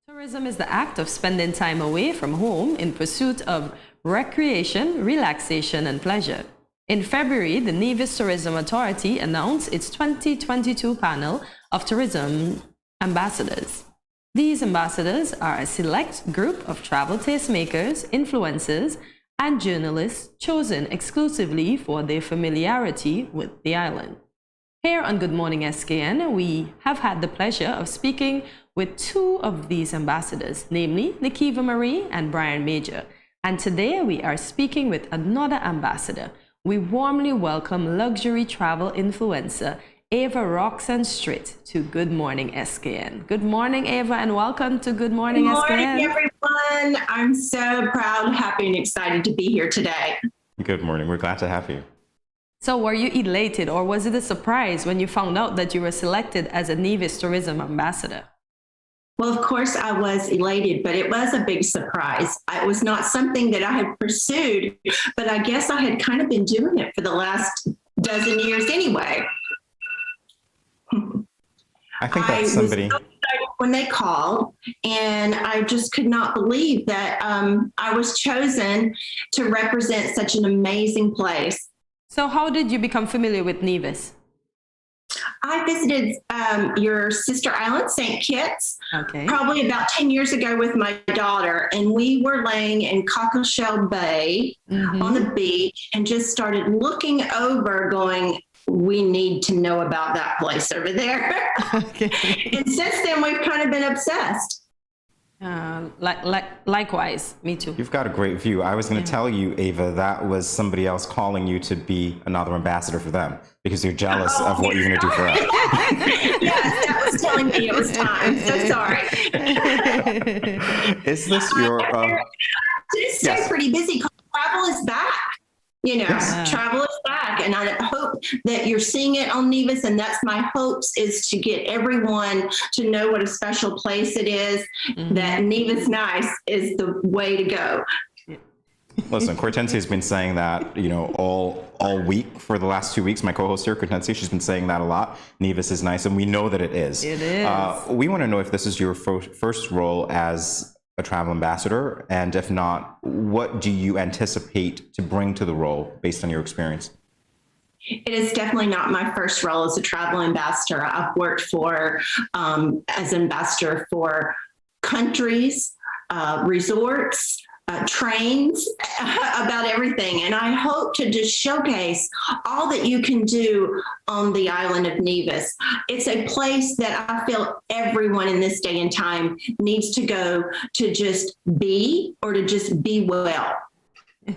Tourism is the act of spending time away from home in pursuit of recreation, relaxation, and pleasure. In February, the Nevis Tourism Authority announced its 2022 panel of tourism ambassadors. These ambassadors are a select group of travel tastemakers, influencers, and journalists chosen exclusively for their familiarity with the island. Here on Good Morning SKN, we have had the pleasure of speaking with two of these ambassadors, namely Nikiva Marie and Brian Major. And today we are speaking with another ambassador. We warmly welcome luxury travel influencer Ava Roxanne Stritt to Good Morning SKN. Good morning, Ava, and welcome to Good Morning SKN. Good morning, everyone. I'm so proud, happy, and excited to be here today. Good morning. We're glad to have you. So were you elated, or was it a surprise when you found out that you were selected as a Nevis Tourism Ambassador? Well, of course, I was elated, but it was a big surprise. It was not something that I had pursued, but I guess I had kind of been doing it for the last dozen years anyway. I think that's somebody. I was so excited when they called, and I just could not believe that I was chosen to represent such an amazing place. So how did you become familiar with Nevis? I visited your sister island, St. Kitts, probably about 10 years ago with my daughter, and we were laying in Cockleshell Bay on the beach and just started looking over going, we need to know about that place over there. And since then, we've kind of been obsessed. Likewise, me too. You've got a great view. I was going to tell you, Ava, that was somebody else calling you to be another ambassador for them because you're jealous of what you're going to do for us. Yes, that was telling me it was time. So sorry. Is this your... It's so pretty busy. Travel is back. You know, travel is back, and I hope that you're seeing it on Nevis, and that's my hopes, is to get everyone to know what a special place it is, that Nevis Nice is the way to go. Listen, Kortensia has been saying that, you know, all week for the last 2 weeks. My co-host here, Kortensia, she's been saying that a lot. Nevis is nice, and we know that it is. It is. We want to know if this is your first role as a travel ambassador, and if not, what do you anticipate to bring to the role based on your experience? It is definitely not my first role as a travel ambassador. I've worked for as ambassador for countries, resorts, trains, about everything. And I hope to just showcase all that you can do on the island of Nevis. It's a place that I feel everyone in this day and time needs to go to just be, or to just be well.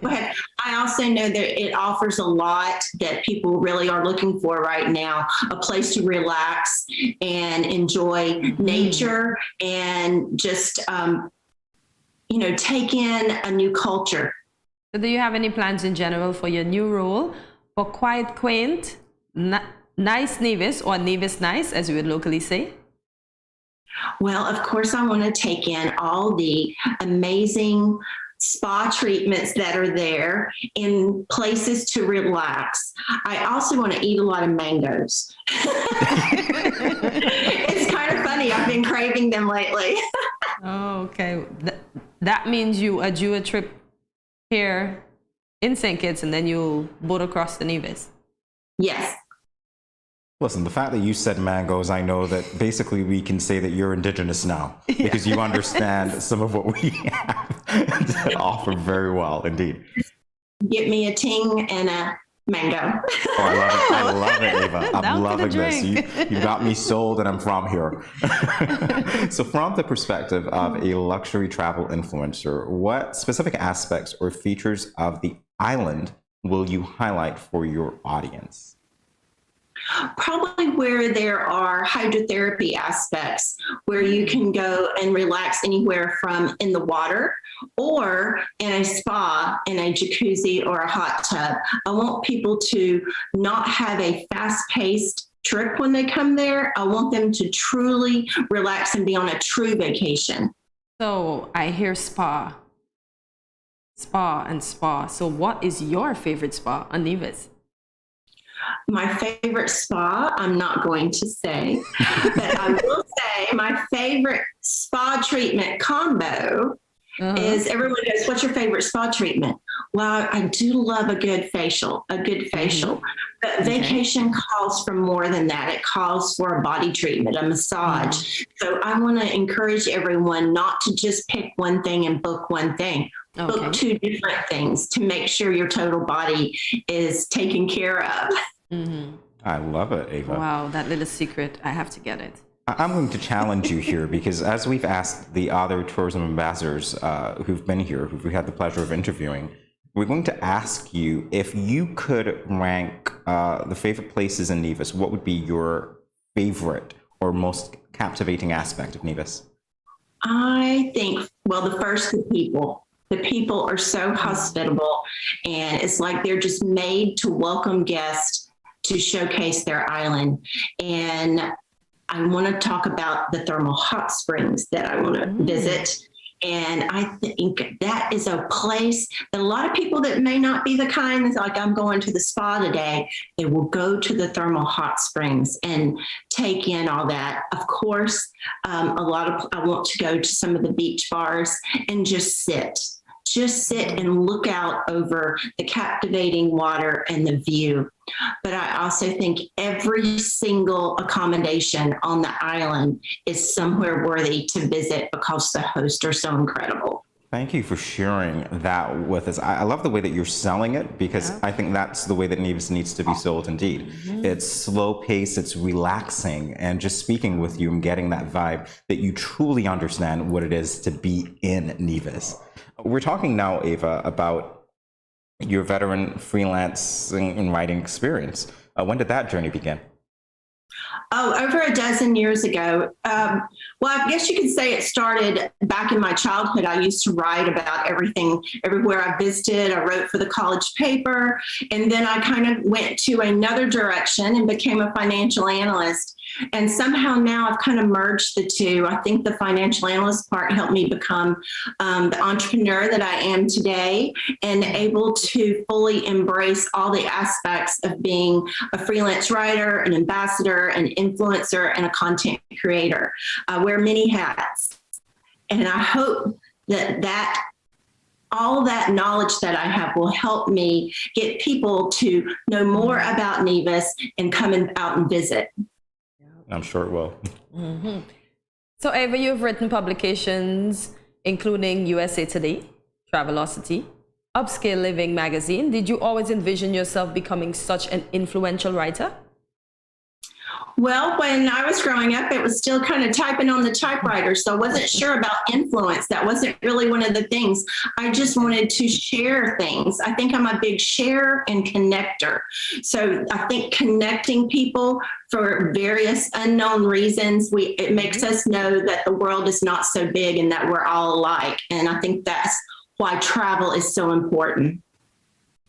But I also know that it offers a lot that people really are looking for right now, a place to relax and enjoy nature and just, you know, take in a new culture. So do you have any plans in general for your new role for quiet, quaint, nice Nevis, or Nevis nice, as we would locally say? Well, of course, I want to take in all the amazing spa treatments that are there in places to relax. I also want to eat a lot of mangoes. It's kind of funny. I've been craving them lately. Oh, okay. That means you do a trip here in St. Kitts and then you'll boat across the Nevis. Yes. Listen, the fact that you said mangoes, I know that basically we can say that you're indigenous now because you understand some of what we have to offer very well indeed. Get me a ting and a mango. Oh, I love it. I love it, Ava. I'm loving this. You got me sold, and I'm from here. So from the perspective of a luxury travel influencer, what specific aspects or features of the island will you highlight for your audience? Probably where there are hydrotherapy aspects, where you can go and relax anywhere from in the water or in a spa, in a jacuzzi or a hot tub. I want people to not have a fast-paced trip when they come there. I want them to truly relax and be on a true vacation. So I hear spa. So what is your favorite spa on Nevis? My favorite spa, I'm not going to say, but I will say say my favorite spa treatment combo is everyone goes, what's your favorite spa treatment? Well, I do love a good facial. But vacation calls for more than that. It calls for a body treatment, a massage. So I want to encourage everyone not to just pick one thing and book one thing. Book two different things to make sure your total body is taken care of. I love it, Ava. Wow, that little secret. I have to get it. I'm going to challenge you here because as we've asked the other tourism ambassadors who've been here, who we had the pleasure of interviewing, we're going to ask you if you could rank the favorite places in Nevis, what would be your favorite or most captivating aspect of Nevis? I think, well, the first, the people. The people are so hospitable, and it's like they're just made to welcome guests to showcase their island. And I want to talk about the thermal hot springs that I want to visit. And I think that is a place that a lot of people that may not be the kind that's like, I'm going to the spa today, they will go to the thermal hot springs and take in all that. Of course, I want to go to some of the beach bars and just sit and look out over the captivating water and the view. But I also think every single accommodation on the island is somewhere worthy to visit because the hosts are so incredible. Thank you for sharing that with us. I love the way that you're selling it because I think that's the way that Nevis needs to be sold indeed. It's slow pace, it's relaxing, and just speaking with you and getting that vibe that you truly understand what it is to be in Nevis. We're talking now, Ava, about your veteran freelancing and writing experience. When did that journey begin? Oh, over a dozen years ago. Well, I guess you could say it started back in my childhood. I used to write about everything, everywhere I visited. I wrote for the college paper. And then I kind of went to another direction and became a financial analyst. And somehow now I've kind of merged the two. I think the financial analyst part helped me become the entrepreneur that I am today and able to fully embrace all the aspects of being a freelance writer, an ambassador, an influencer, and a content creator. I wear many hats. And I hope that all that knowledge that I have will help me get people to know more about Nevis and come out and visit. I'm sure it will. So, Ava, you've written publications including USA Today, Travelocity, Upscale Living magazine. Did you always envision yourself becoming such an influential writer? Well, when I was growing up, it was still kind of typing on the typewriter. So I wasn't sure about influence. That wasn't really one of the things. I just wanted to share things. I think I'm a big sharer and connector. So I think connecting people for various unknown reasons, it makes us know that the world is not so big and that we're all alike. And I think that's why travel is so important.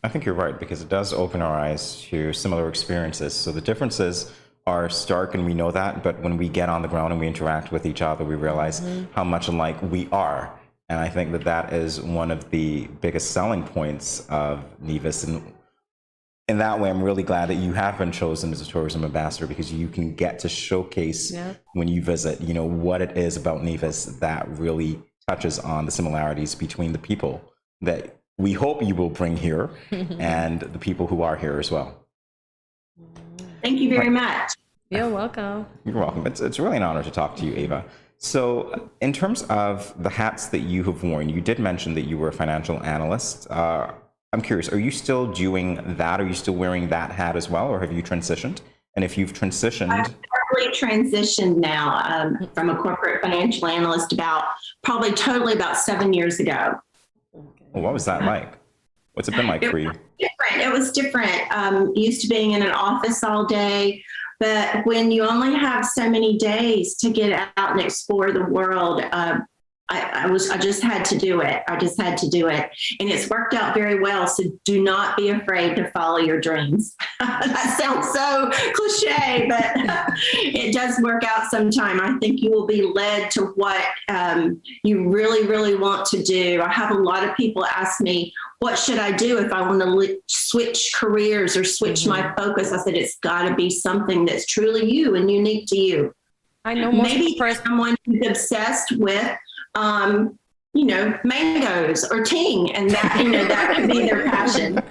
I think you're right, because it does open our eyes to similar experiences. So the differences are stark, and we know that, but when we get on the ground and we interact with each other, we realize how much alike we are. And I think that that is one of the biggest selling points of Nevis. And in that way, I'm really glad that you have been chosen as a tourism ambassador, because you can get to showcase when you visit, you know, what it is about Nevis that really touches on the similarities between the people that we hope you will bring here and the people who are here as well. Thank you very much. You're welcome. You're welcome. It's really an honor to talk to you, Ava. So in terms of the hats that you have worn, you did mention that you were a financial analyst. I'm curious, are you still doing that? Are you still wearing that hat as well, or have you transitioned? And if you've transitioned... I've totally transitioned now from a corporate financial analyst probably totally about 7 years ago. Well, what was that like? What's it been like for you? It was different. Used to being in an office all day, but when you only have so many days to get out and explore the world, I just had to do it. I just had to do it. And it's worked out very well. So do not be afraid to follow your dreams. That sounds so cliche, but it does work out sometime. I think you will be led to what you really, really want to do. I have a lot of people ask me, what should I do if I want to switch careers or switch my focus? I said, it's got to be something that's truly you and unique to you. I know maybe someone who's obsessed with, mangoes or ting, and that, that could be their passion.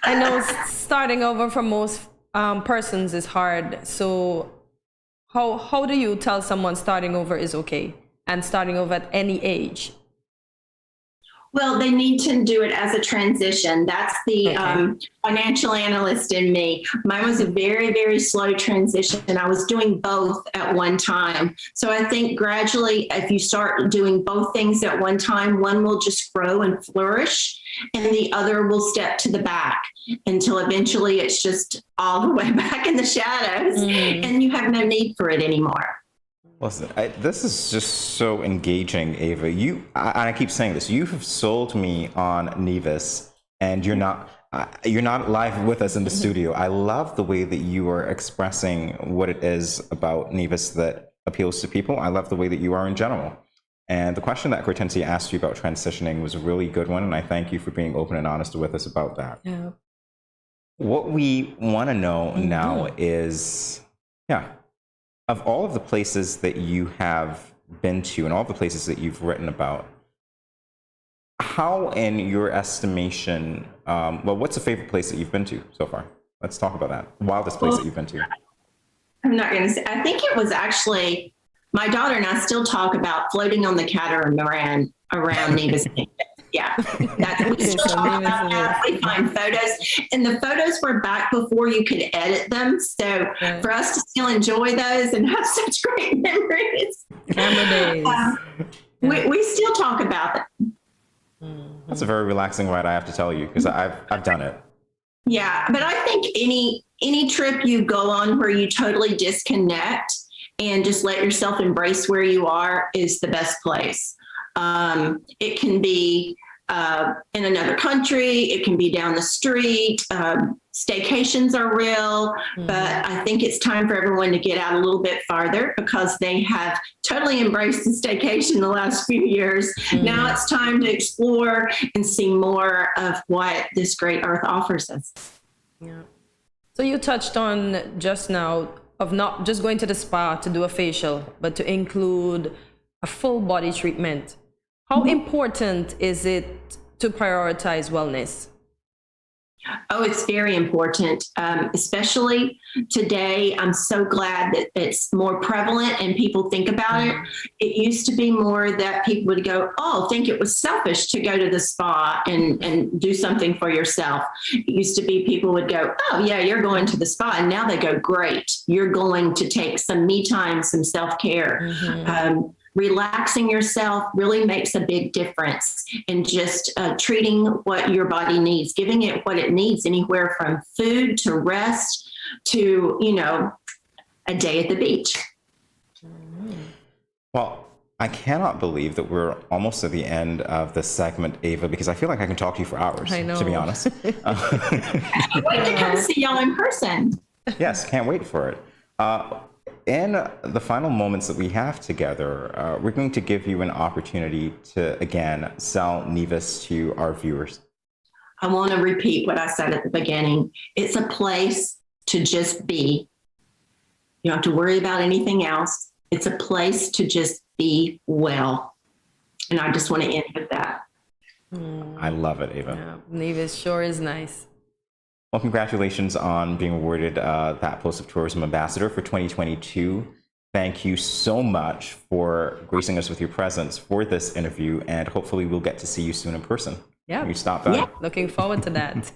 I know starting over for most persons is hard. So how do you tell someone starting over is okay and starting over at any age? Well, they need to do it as a transition. That's the financial analyst in me. Mine was a very, very slow transition. I was doing both at one time. So I think gradually, if you start doing both things at one time, one will just grow and flourish, and the other will step to the back until eventually it's just all the way back in the shadows, and you have no need for it anymore. Listen, this is just so engaging, Ava. I keep saying this. You have sold me on Nevis, and you're not live with us in the studio. I love the way that you are expressing what it is about Nevis that appeals to people. I love the way that you are in general. And the question that Kortensia asked you about transitioning was a really good one, and I thank you for being open and honest with us about that. Yeah. What we want to know now is, of all of the places that you have been to and all the places that you've written about, how, in your estimation, what's a favorite place that you've been to so far? Let's talk about that. Wildest place that you've been to. I'm not going to say. I think it was actually, my daughter and I still talk about floating on the catamaran around Nevis. Yeah, we still talk about that. We find photos, and the photos were back before you could edit them. So for us to still enjoy those and have such great memories, camera days, we still talk about them. That's a very relaxing ride, I have to tell you, because I've done it. Yeah, but I think any trip you go on where you totally disconnect and just let yourself embrace where you are is the best place. It can be in another country, it can be down the street. Staycations are real, but I think it's time for everyone to get out a little bit farther because they have totally embraced the staycation the last few years. Now it's time to explore and see more of what this great earth offers us. Yeah. So you touched on just now of not just going to the spa to do a facial, but to include a full body treatment. How important is it to prioritize wellness? Oh, it's very important, especially today. I'm so glad that it's more prevalent and people think about it. It used to be more that people would go, think it was selfish to go to the spa and do something for yourself. It used to be people would go, oh, yeah, you're going to the spa. And now they go, great, you're going to take some me time, some self-care. Relaxing yourself really makes a big difference in just treating what your body needs, giving it what it needs, anywhere from food to rest to, a day at the beach. Well, I cannot believe that we're almost at the end of this segment, Ava, because I feel like I can talk to you for hours, to be honest. Wait to come see y'all in person. Yes, can't wait for it. In the final moments that we have together, we're going to give you an opportunity to, again, sell Nevis to our viewers. I want to repeat what I said at the beginning. It's a place to just be. You don't have to worry about anything else. It's a place to just be well. And I just want to end with that. I love it, Ava. Yeah, Nevis sure is nice. Well, congratulations on being awarded that post of Tourism Ambassador for 2022. Thank you so much for gracing us with your presence for this interview, and hopefully we'll get to see you soon in person. Yeah. You stop by. Yeah. Looking forward to that.